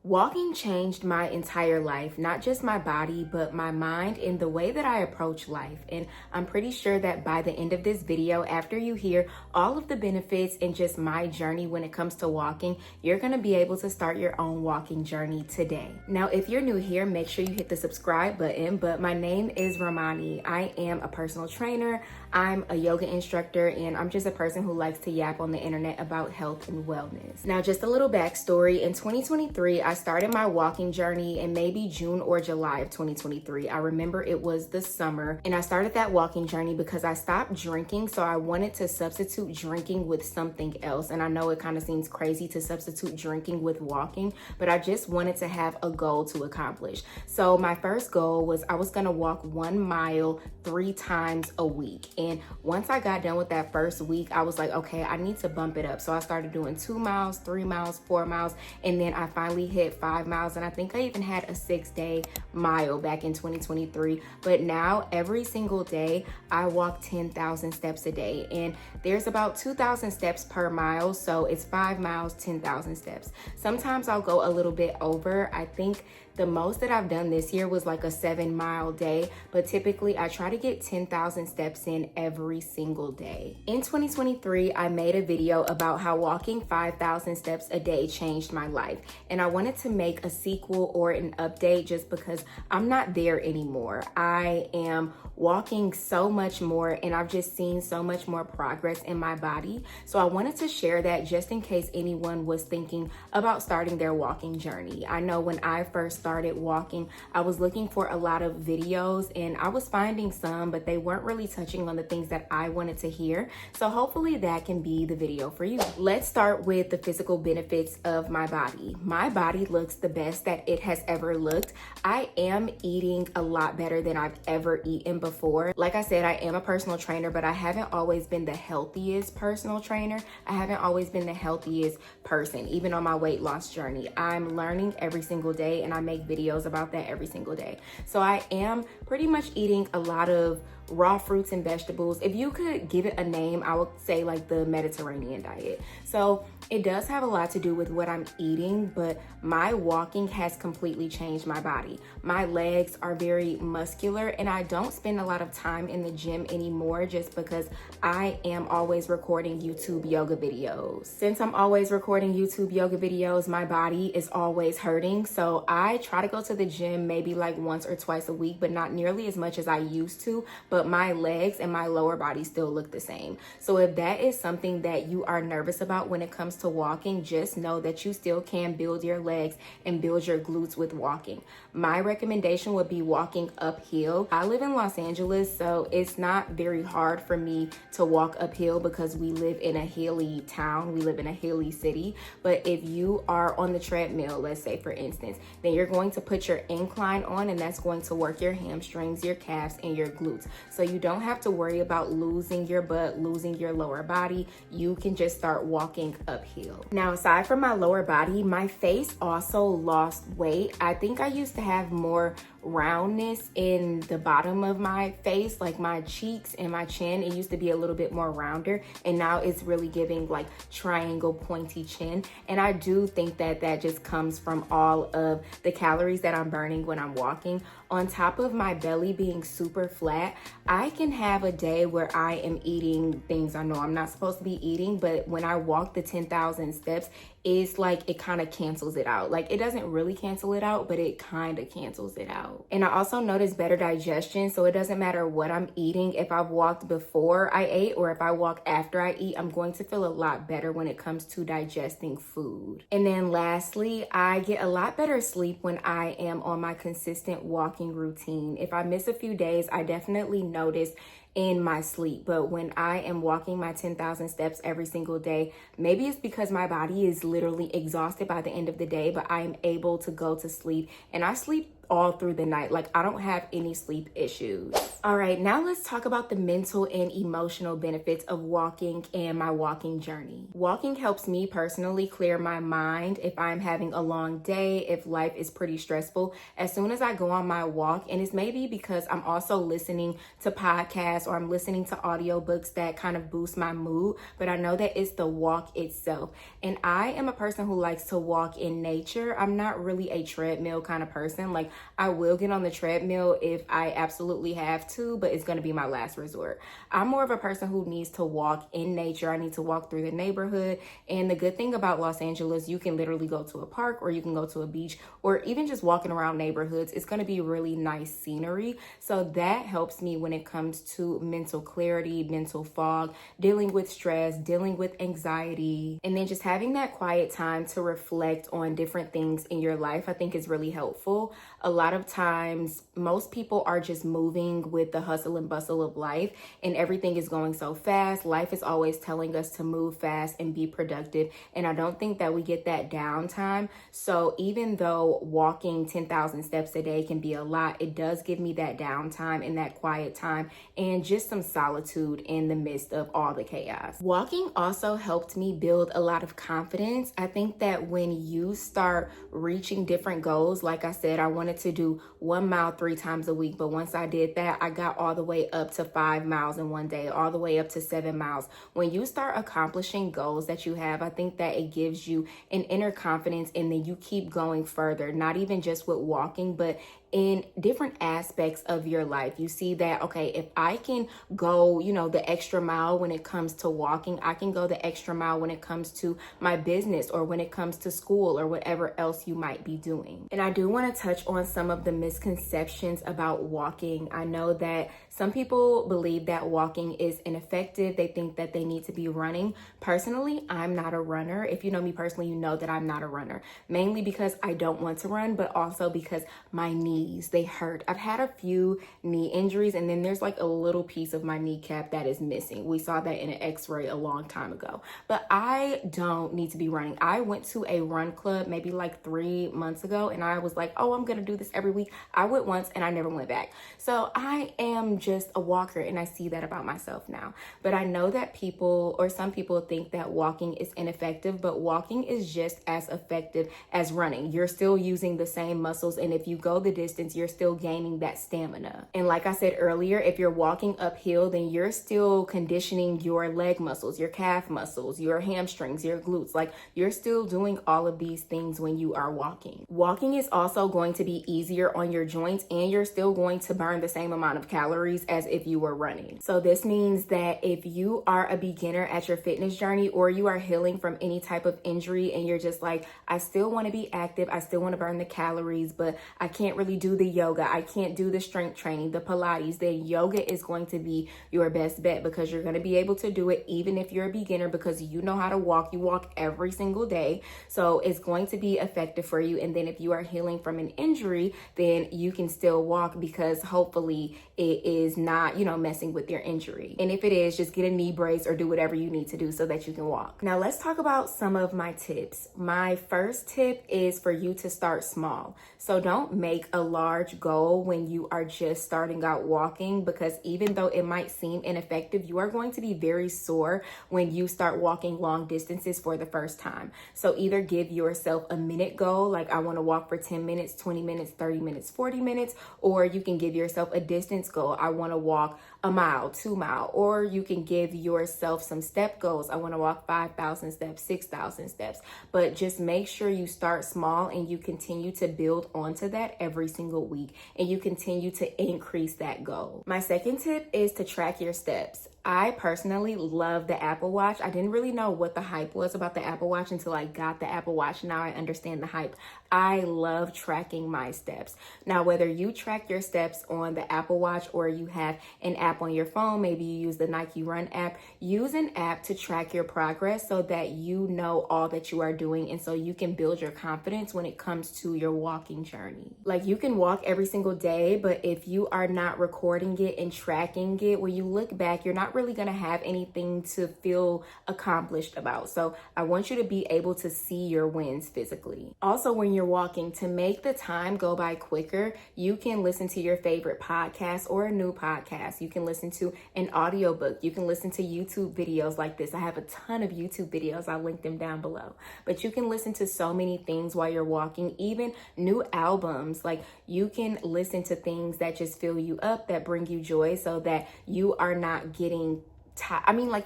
Walking changed my entire life, not just my body, but my mind and the way that I approach life. And I'm pretty sure that by the end of this video, after you hear all of the benefits and just my journey when it comes to walking, you're gonna be able to start your own walking journey today. Now, if you're new here, make sure you hit the subscribe button, but my name is Romani. I am a personal trainer, I'm a yoga instructor, and I'm just a person who likes to yap on the internet about health and wellness. Now, just a little backstory. In 2023, I started my walking journey in maybe June or July of 2023. I remember it was the summer, and I started that walking journey because I stopped drinking, so I wanted to substitute drinking with something else. And I know it kind of seems crazy to substitute drinking with walking, but I just wanted to have a goal to accomplish. So my first goal was I was gonna walk 1 mile 3 times a week. And once I got done with that first week, I was like, okay, I need to bump it up. So I started doing 2 miles, 3 miles, 4 miles, and then I finally hit 5 miles. And I think I even had a 6-day mile back in 2023. But now every single day I walk 10,000 steps a day, and there's about 2,000 steps per mile. So it's 5 miles, 10,000 steps. Sometimes I'll go a little bit over. I think the most that I've done this year was like a 7-mile day, but typically I try to get 10,000 steps in every single day. In 2023, I made a video about how walking 5,000 steps a day changed my life. And I wanted to make a sequel or an update just because I'm not there anymore. I am walking so much more, and I've just seen so much more progress in my body. So I wanted to share that just in case anyone was thinking about starting their walking journey. I know when I first started walking, I was looking for a lot of videos, and I was finding some, but they weren't really touching on the things that I wanted to hear. So hopefully that can be the video for you. Let's start with the physical benefits of my body. My body looks the best that it has ever looked. I am eating a lot better than I've ever eaten before. Like I said, I am a personal trainer, but I haven't always been the healthiest personal trainer. I haven't always been the healthiest person, even on my weight loss journey. I'm learning every single day, and I make videos about that every single day. So I am pretty much eating a lot of raw fruits and vegetables. If you could give it a name, I would say like the Mediterranean diet. So it does have a lot to do with what I'm eating, but my walking has completely changed my body. My legs are very muscular, and I don't spend a lot of time in the gym anymore just because I am always recording YouTube yoga videos. Since I'm always recording YouTube yoga videos, my body is always hurting. So I try to go to the gym maybe like once or twice a week, but not nearly as much as I used to. But my legs and my lower body still look the same. So if that is something that you are nervous about when it comes to walking, just know that you still can build your legs and build your glutes with walking. My recommendation would be walking uphill. I live in Los Angeles, so it's not very hard for me to walk uphill because we live in a hilly town. We live in a hilly city. But if you are on the treadmill, let's say for instance, then you're going to put your incline on, and that's going to work your hamstrings, your calves, and your glutes. So you don't have to worry about losing your butt, losing your lower body. You can just start walking uphill. Now, aside from my lower body, my face also lost weight. I think I used to have more roundness in the bottom of my face, like my cheeks and my chin. It used to be a little bit more rounder, and now it's really giving like triangle pointy chin. And I do think that that just comes from all of the calories that I'm burning when I'm walking. On top of my belly being super flat, I can have a day where I am eating things I know I'm not supposed to be eating, but when I walk the 10,000 steps, it's like it kind of cancels it out. Like it doesn't really cancel it out, but it kind of cancels it out. And I also notice better digestion, so it doesn't matter what I'm eating. If I've walked before I ate or if I walk after I eat, I'm going to feel a lot better when it comes to digesting food. And then lastly, I get a lot better sleep when I am on my consistent walking routine. If I miss a few days, I definitely notice in my sleep. But when I am walking my 10,000 steps every single day, maybe it's because my body is literally exhausted by the end of the day, but I am able to go to sleep, and I sleep all through the night. Like, I don't have any sleep issues. All right, now let's talk about the mental and emotional benefits of walking and my walking journey. Walking helps me personally clear my mind if I'm having a long day, if life is pretty stressful. As soon as I go on my walk, and it's maybe because I'm also listening to podcasts or I'm listening to audiobooks that kind of boost my mood, but I know that it's the walk itself. And I am a person who likes to walk in nature. I'm not really a treadmill kind of person. Like, I will get on the treadmill if I absolutely have to, but it's going to be my last resort. I'm more of a person who needs to walk in nature. I need to walk through the neighborhood. And the good thing about Los Angeles, you can literally go to a park or you can go to a beach, or even just walking around neighborhoods. It's going to be really nice scenery. So that helps me when it comes to mental clarity, mental fog, dealing with stress, dealing with anxiety, and then just having that quiet time to reflect on different things in your life, I think is really helpful. A lot of times, most people are just moving with the hustle and bustle of life, and everything is going so fast. Life is always telling us to move fast and be productive, and I don't think that we get that downtime. So even though walking 10,000 steps a day can be a lot, it does give me that downtime and that quiet time and just some solitude in the midst of all the chaos. Walking also helped me build a lot of confidence. I think that when you start reaching different goals, like I said, I wanted to do 1 mile 3 times a week, but once I did that, I got all the way up to 5 miles in one day, all the way up to 7 miles. When you start accomplishing goals that you have, I think that it gives you an inner confidence, and then you keep going further, not even just with walking, but in different aspects of your life. You see that, okay, if I can go, the extra mile when it comes to walking, I can go the extra mile when it comes to my business or when it comes to school or whatever else you might be doing. And I do want to touch on some of the misconceptions about walking. I know that some people believe that walking is ineffective. They think that they need to be running. Personally, I'm not a runner. If you know me personally, you know that I'm not a runner, mainly because I don't want to run, but also because my knees, they hurt. I've had a few knee injuries, and then there's like a little piece of my kneecap that is missing. We saw that in an x-ray a long time ago, but I don't need to be running. I went to a run club maybe like 3 months ago, and I was like, oh, I'm going to do this every week. I went once and I never went back. So I am just a walker, and I see that about myself now. But I know that some people think that walking is ineffective, but walking is just as effective as running. You're still using the same muscles, and if you go the distance, you're still gaining that stamina. And like I said earlier, if you're walking uphill, then you're still conditioning your leg muscles, your calf muscles, your hamstrings, your glutes. Like, you're still doing all of these things when you are walking. Walking is also going to be easier on your joints, and you're still going to burn the same amount of calories as if you were running. So this means that if you are a beginner at your fitness journey, or you are healing from any type of injury, and you're just like, I still want to be active, I still want to burn the calories, but I can't really do the yoga, I can't do the strength training, the Pilates, then yoga is going to be your best bet, because you're going to be able to do it even if you're a beginner, because you know how to walk. You walk every single day, so it's going to be effective for you. And then if you are healing from an injury, then you can still walk, because hopefully it is not, messing with your injury. And if it is, just get a knee brace or do whatever you need to do so that you can walk. Now let's talk about some of my tips. My first tip is for you to start small. So don't make a large goal when you are just starting out walking, because even though it might seem ineffective, you are going to be very sore when you start walking long distances for the first time. So either give yourself a minute goal, like I want to walk for 10 minutes, 20 minutes, 30 minutes, 40 minutes, or you can give yourself a distance goal. I want to walk a mile, 2 miles, or you can give yourself some step goals. I want to walk 5,000 steps, 6,000 steps, but just make sure you start small and you continue to build onto that every single week, and you continue to increase that goal. My second tip is to track your steps. I personally love the Apple Watch. I didn't really know what the hype was about the Apple Watch until I got the Apple Watch. Now I understand the hype. I love tracking my steps. Now, whether you track your steps on the Apple Watch or you have an Apple app on your phone, maybe you use the Nike Run app, use an app to track your progress so that you know all that you are doing, and so you can build your confidence when it comes to your walking journey. Like, you can walk every single day, but if you are not recording it and tracking it, when you look back, you're not really going to have anything to feel accomplished about. So I want you to be able to see your wins physically. Also, when you're walking, to make the time go by quicker, you can listen to your favorite podcast or a new podcast. You can listen to an audiobook. You can listen to YouTube videos like this. I have a ton of YouTube videos. I'll link them down below. But you can listen to so many things while you're walking, even new albums. Like, you can listen to things that just fill you up, that bring you joy, so that you are not getting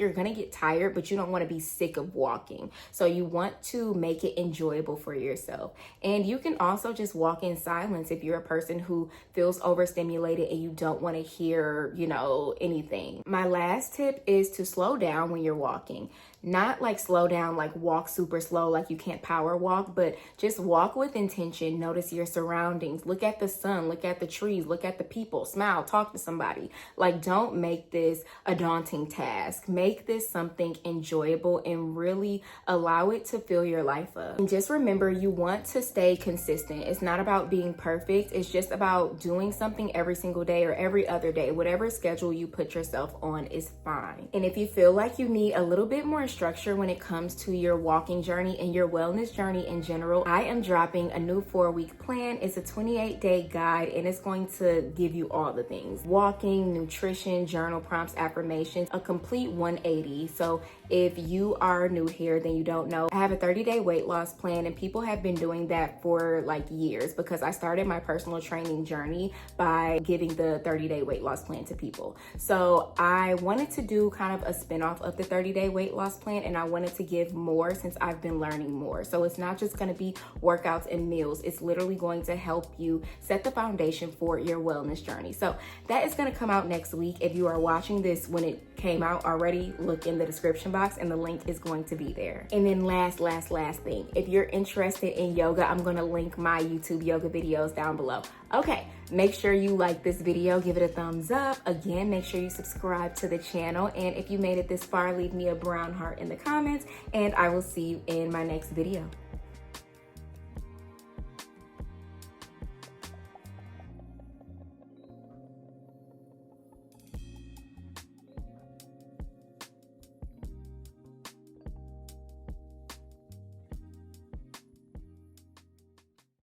you're gonna get tired, but you don't want to be sick of walking. So you want to make it enjoyable for yourself. And you can also just walk in silence if you're a person who feels overstimulated and you don't want to hear, anything. My last tip is to slow down when you're walking. Not like slow down, like walk super slow, like you can't power walk, but just walk with intention. Notice your surroundings. Look at the sun, look at the trees, look at the people, smile, talk to somebody. Like, don't make this a daunting task. Make this something enjoyable and really allow it to fill your life up. And just remember, you want to stay consistent. It's not about being perfect. It's just about doing something every single day or every other day. Whatever schedule you put yourself on is fine. And if you feel like you need a little bit more structure when it comes to your walking journey and your wellness journey in general, I am dropping a new 4-week plan. It's a 28-day guide, and it's going to give you all the things: walking, nutrition, journal prompts, affirmations, a complete 180. So if you are new here, then you don't know, I have a 30-day weight loss plan, and people have been doing that for like years, because I started my personal training journey by giving the 30-day weight loss plan to people. So I wanted to do kind of a spinoff of the 30-day weight loss plan, and I wanted to give more since I've been learning more. So it's not just going to be workouts and meals. It's literally going to help you set the foundation for your wellness journey. So that is going to come out next week. If you are watching this when it came out already, look in the description box and the link is going to be there. And then last thing, if you're interested in yoga, I'm going to link my YouTube yoga videos down below. Okay, make sure you like this video, give it a thumbs up. Again, make sure you subscribe to the channel. And if you made it this far, leave me a brown heart in the comments, and I will see you in my next video.